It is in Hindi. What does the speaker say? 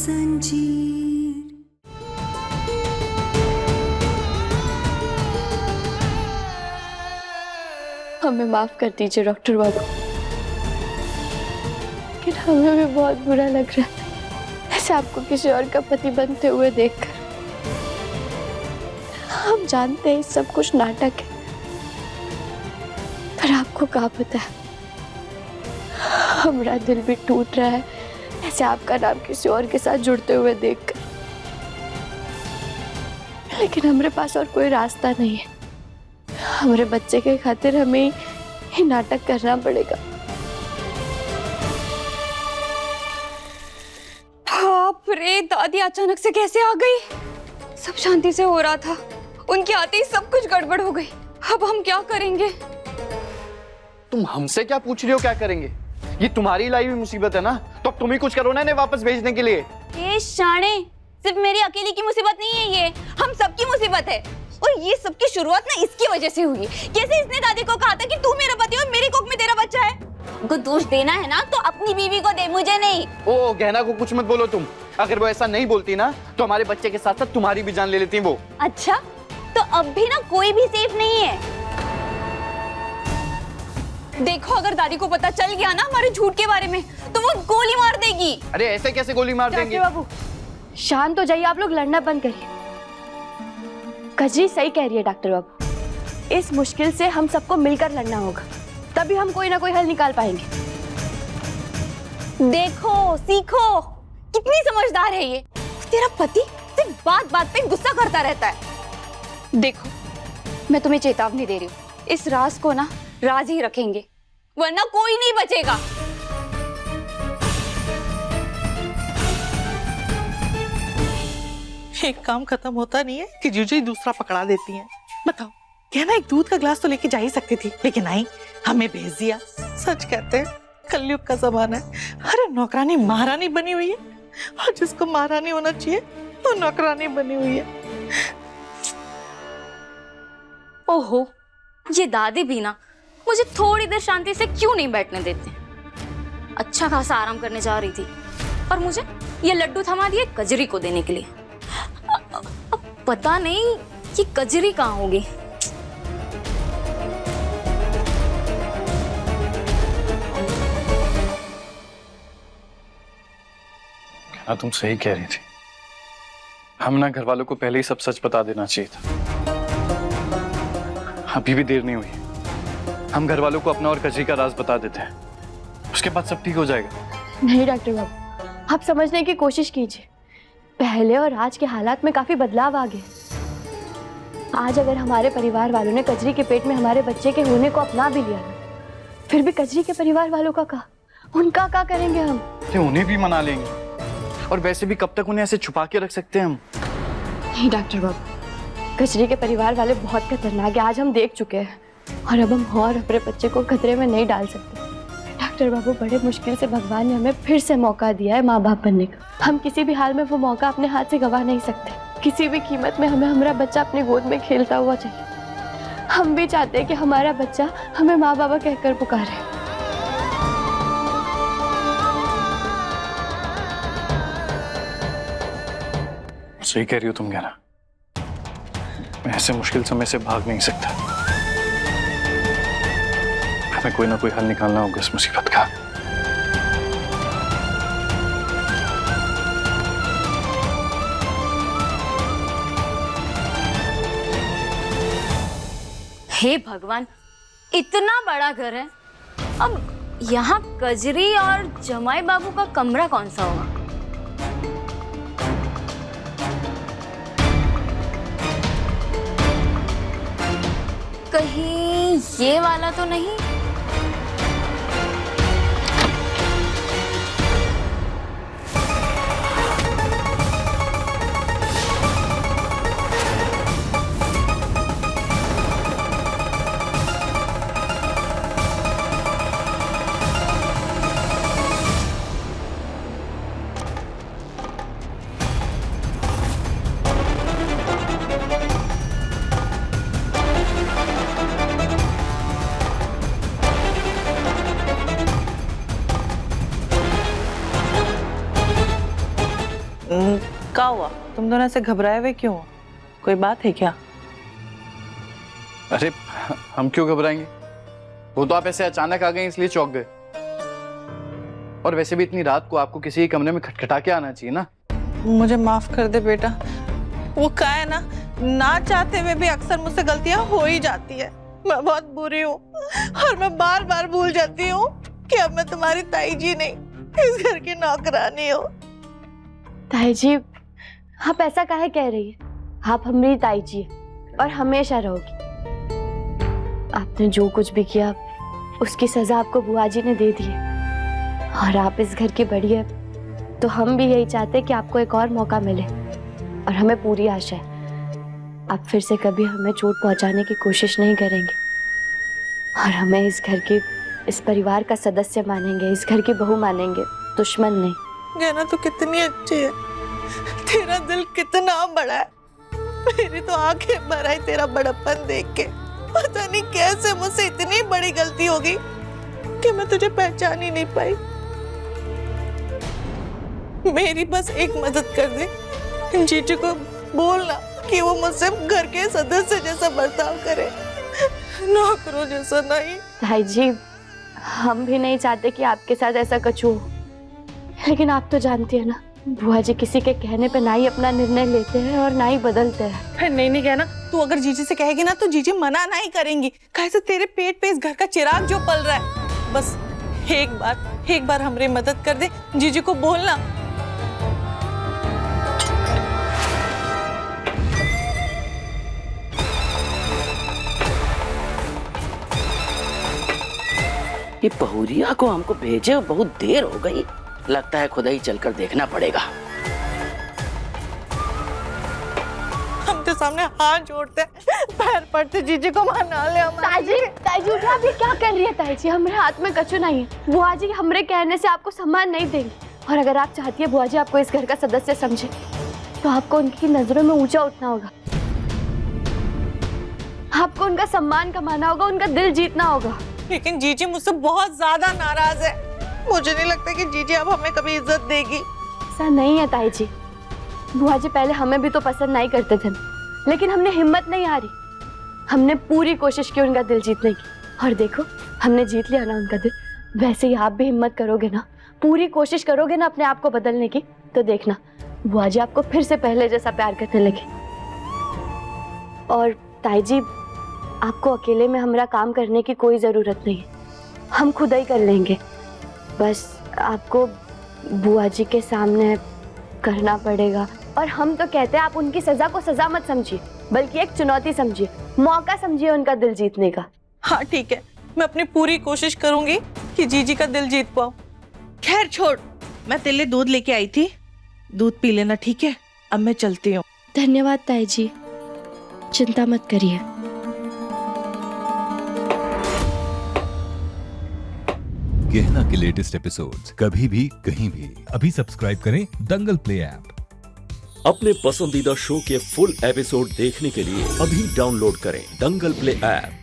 संजीर। हमें माफ कर दीजिए डॉक्टर बाबू, लेकिन हमें भी बहुत बुरा लग रहा है ऐसे आपको किसी और का पति बनते हुए देखकर। हम जानते हैं सब कुछ नाटक है, पर आपको क्या पता है, हमारा दिल भी टूट रहा है ऐसे आपका नाम किसी और के साथ जुड़ते हुए देखकर। लेकिन हमारे पास और कोई रास्ता नहीं है। हमारे बच्चे के खातिर हमें ये नाटक करना पड़ेगा। बाप रे, दादी अचानक से कैसे आ गई? सब शांति से हो रहा था, उनके आते ही सब कुछ गड़बड़ हो गई। अब हम क्या करेंगे? तुम हमसे क्या पूछ रही हो क्या करेंगे? ये तुम्हारी लाई हुई मुसीबत है ना, तो अब तुम ही कुछ करो ना इन्हें वापस भेजने के लिए। ये शाणे, सिर्फ मेरी अकेली की मुसीबत नहीं है, ये हम सबकी मुसीबत है। और ये सबकी शुरुआत ना इसकी वजह से हुई। कैसे इसने दादी को कहा था कि तू मेरा पति और मेरी कोख में तेरा बच्चा है। उनको दोष देना है ना तो अपनी बीवी को दे, मुझे नहीं। ओ गहना को कुछ मत बोलो तुम। अगर वो ऐसा नहीं बोलती ना तो हमारे बच्चे के साथ साथ तुम्हारी भी जान ले लेती वो। अच्छा, तो अब भी ना कोई भी सेफ नहीं है। देखो, अगर दादी को पता चल गया ना हमारे झूठ के बारे में तो वो गोली मार देगी। अरे ऐसे कैसे गोली मार देंगे? डॉक्टर बाबू शांत हो जाइए, आप लोग लड़ना बंद करिए। कजरी सही कह रही है डॉक्टर बाबू, इस मुश्किल से हम सबको मिलकर लड़ना होगा, तभी हम कोई ना कोई हल निकाल पाएंगे। देखो, सीखो, कितनी समझदार है ये। तेरा पति सिर्फ बात बात पे गुस्सा करता रहता है। देखो, मैं तुम्हें चेतावनी दे रही हूँ, इस राज को ना राज ही रखेंगे, वरना कोई नहीं बचेगा। एक काम खत्म होता नहीं है कि जीजू ही दूसरा पकड़ा देती हैं। बताओ, क्या ना एक दूध का ग्लास तो लेके जा ही सकती थी, लेकिन नहीं, हमें भेज दिया। सच कहते हैं कलयुग का जमाना है। अरे नौकरानी महारानी बनी हुई है और जिसको महारानी होना चाहिए वो नौकरानी बनी हुई है। ओहो, ये दादी भी ना मुझे थोड़ी देर शांति से क्यों नहीं बैठने देते। अच्छा खासा आराम करने जा रही थी और मुझे ये लड्डू थमा दिए कजरी को देने के लिए। अब पता नहीं कि कजरी कहाँ होगी। हाँ, तुम सही कह रही थी। हम ना घर वालों को पहले ही सब सच बता देना चाहिए था। अभी भी देर नहीं हुई, हम घर वालों को अपना और कजरी का राज बता देते हैं, उसके बाद सब ठीक हो जाएगा। नहीं डॉक्टर बाबू, आप समझने की कोशिश कीजिए। पहले और आज के हालात में काफी बदलाव आ गए। आज अगर हमारे परिवार वालों ने कजरी के पेट में हमारे बच्चे के होने को अपना भी लिया ना, फिर भी कजरी के परिवार वालों का उनका क्या करेंगे हम? उन्हें भी मना लेंगे, और वैसे भी कब तक उन्हें ऐसे छुपा के रख सकते हैं हम? नहीं डॉक्टर बाबू, कजरी के परिवार वाले बहुत खतरनाक है, आज हम देख चुके हैं, और अब हम और अपने बच्चे को खतरे में नहीं डाल सकते। डॉक्टर बाबू, बड़े मुश्किल से भगवान ने हमें फिर से मौका दिया है माँ बाप बनने का। हम किसी भी हाल में वो मौका अपने हाथ से गवा नहीं सकते। किसी भी कीमत में हमें हमारा बच्चा अपनी गोद में खेलता हुआ चाहिए। हम भी चाहते हैं कि हमारा बच्चा हमें माँ बाबा कहकर पुकारे। सही कह रही हो तुम गहना, मैं ऐसे मुश्किल समय से भाग नहीं सकता। हमें कोई ना कोई हल निकालना होगा इस मुसीबत का। हे भगवान, इतना बड़ा घर है, अब यहाँ कजरी और जमाई बाबू का कमरा कौन सा होगा? कहीं ये वाला तो नहीं? क्या हुआ? तुम दोनों ऐसे घबराए हुए क्यों हो? कोई बात है क्या? अरे हम क्यों घबराएंगे? वो तो आप ऐसे अचानक आ गए इसलिए चौंक गए। और वैसे भी इतनी रात को आपको किसी के कमरे में खटखटा के आना चाहिए ना। मुझे माफ कर दे बेटा। वो क्या है ना चाहते हुए भी अक्सर मुझसे गलतियां हो ही जाती है। मैं बहुत बुरी हूँ और मैं बार बार भूल जाती हूँ कि अब मैं तुम्हारी ताई जी नहीं, इस घर की नौकरानी हूँ। ताई जी, आप ऐसा काहे कह रही है? आप हमारी ताई जी है और हमेशा रहोगी। आपने जो कुछ भी किया उसकी सजा आपको बुआ जी ने दे दी है और आप इस घर की बड़ी है, तो हम भी यही चाहते हैं कि आपको एक और मौका मिले। और हमें पूरी आशा है आप फिर से कभी हमें चोट पहुंचाने की कोशिश नहीं करेंगे और हमें इस घर की, इस परिवार का सदस्य मानेंगे, इस घर की बहू मानेंगे, दुश्मन नहीं। गहना तो कितनी अच्छी है, तेरा दिल कितना बड़ा है। मेरी तो आंखें भर आई तेरा बड़प्पन देख के। पता नहीं कैसे मुझसे इतनी बड़ी गलती होगी कि मैं तुझे पहचान ही नहीं पाई। मेरी बस एक मदद कर दे, जीजू को बोलना कि वो मुझसे घर के सदस्य जैसा बर्ताव करे, नौकरों जैसा नहीं। भाई जी, हम भी नहीं चाहते कि आपके साथ ऐसा कुछ हो, लेकिन आप तो जानती है ना, बुआ जी किसी के कहने पे ना ही अपना निर्णय लेते हैं और ना ही बदलते हैं। नहीं कहना, तू अगर जीजी से कहेगी ना तो जीजी मना नहीं करेंगी। कैसे तेरे पेट पे इस घर का चिराग जो पल रहा है। बस एक बार हमारी मदद कर दे, जीजी को बोलना। ये पहुरिया को हमको भेजे बहुत देर हो गई, लगता है खुद ही चलकर देखना पड़ेगा। हम तो सामने हाथ जोड़ते पैर पड़ते, जीजी को मना ले। ताई जी उठो, आप ये क्या कर रही है? ताई जी, हमारे हाथ में कछु नहीं है। बुआ जी हमरे कहने से आपको सम्मान नहीं देंगे और अगर आप चाहती है बुआ जी आपको इस घर का सदस्य समझे तो आपको उनकी नजरों में ऊंचा उठना होगा। आपको उनका सम्मान कमाना होगा, उनका दिल जीतना होगा। लेकिन जीजी मुझसे बहुत ज्यादा नाराज है। मुझे नहीं लगता कि जीजी अब हमें कभी इज्जत देगी। ऐसा नहीं है ताई जी, बुआ जी पहले हमें भी तो पसंद नहीं करते थे, लेकिन हमने हिम्मत नहीं हारी। हमने पूरी कोशिश की उनका दिल जीतने की और देखो हमने जीत लिया ना उनका दिल। वैसे ही आप भी हिम्मत करोगे ना, पूरी कोशिश करोगे ना अपने आप को बदलने की, तो देखना बुआ जी आपको फिर से पहले जैसा प्यार करने लगे। और ताई जी, आपको अकेले में हमारा काम करने की कोई जरूरत नहीं है, हम खुद ही कर लेंगे। बस आपको बुआ जी के सामने करना पड़ेगा। और हम तो कहते हैं आप उनकी सजा को सजा मत समझिए, बल्कि एक चुनौती समझिए, मौका समझिए उनका दिल जीतने का। हाँ ठीक है, मैं अपनी पूरी कोशिश करूंगी कि जीजी का दिल जीत पाऊं। खैर छोड़, मैं तेरे लिए दूध लेके आई थी, दूध पी लेना, ठीक है? अब मैं चलती हूँ। धन्यवाद ताई जी, चिंता मत करिए। गहना के लेटेस्ट एपिसोड्स कभी भी कहीं भी अभी सब्सक्राइब करें दंगल प्ले ऐप। अपने पसंदीदा शो के फुल एपिसोड देखने के लिए अभी डाउनलोड करें दंगल प्ले ऐप।